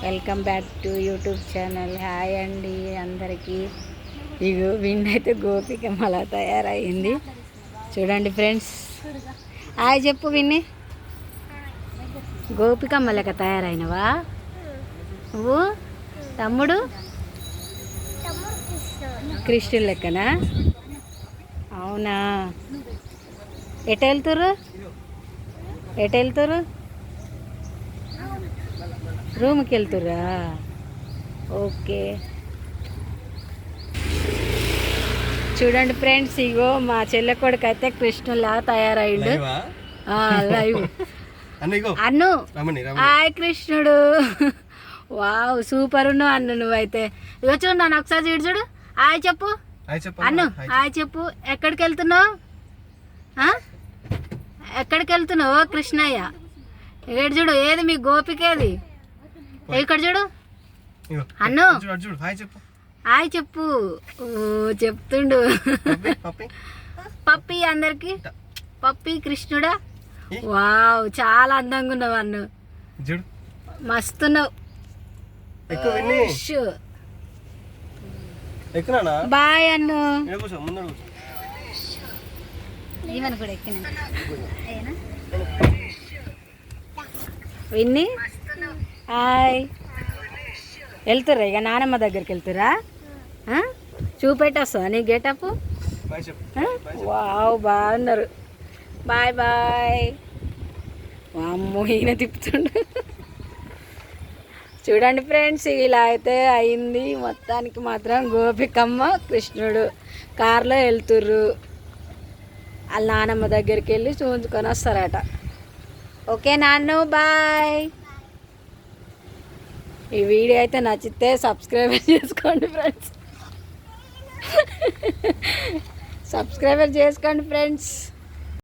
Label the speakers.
Speaker 1: Welcome back to YouTube channel. Hi అండి అందరికీ. ఇగో విన్నైతే గోపికమ్మ అలా తయారైంది చూడండి ఫ్రెండ్స్. హాయ్ చెప్పు విన్ని. గోపికమ్మ లెక్క తయారైనవా నువ్వు? తమ్ముడు కృష్ణుడు లెక్కనా? అవునా? ఎటు వెళ్తుర్రు? రూమ్కి వెళ్తుర్రా? ఓకే. చూడండి ఫ్రెండ్స్, ఇగో మా చెల్లె కొడుకు అయితే కృష్ణులా తయారయ్యిండు. లైవ్ అన్ను. హాయ్ కృష్ణుడు. వావ్ సూపర్ ఉన్నావు అన్ను. నువ్వైతే ఇగో చూడు, నన్ను ఒకసారి చూడు. హాయ్ చెప్పు అన్ను. హాయ్ చెప్పు. ఎక్కడికి వెళ్తున్నావు? ఎక్కడికి వెళ్తున్నావు కృష్ణయ్య? ఇక్కడ చూడు. ఏది మీ గోపికేది? ఇక్కడ చూడు అన్ను. హాయ్ చెప్పు. చెప్తుండు పప్పి అందరికి. పప్పి కృష్ణుడా. వావ్ చాలా అందంగా ఉన్నావు అన్ను. మస్తున్నావు. బాయ్ అన్ను. కూడా ఎక్కిన విన్ని. హాయ్. వెళ్తుర్రా ఇక నానమ్మ దగ్గరికి? వెళ్తురా? చూపెట్టొస్తా నీ గెటప్. వావ్ బాగున్నారు. Bye bye. అమ్మో ఈయన తిప్పుతుండు. చూడండి ఫ్రెండ్స్, ఇలా అయితే అయింది మొత్తానికి. మాత్రం గోపికమ్మ కృష్ణుడు కారులో వెళ్తుర్రు. వాళ్ళ నానమ్మ దగ్గరికి వెళ్ళి చూంచుకొని వస్తారట. ఓకే నాన్న, బాయ్. ఈ వీడియో అయితే నచ్చితే సబ్స్క్రైబ్ చేసుకోండి ఫ్రెండ్స్. సబ్స్క్రైబర్ చేసుకోండి ఫ్రెండ్స్.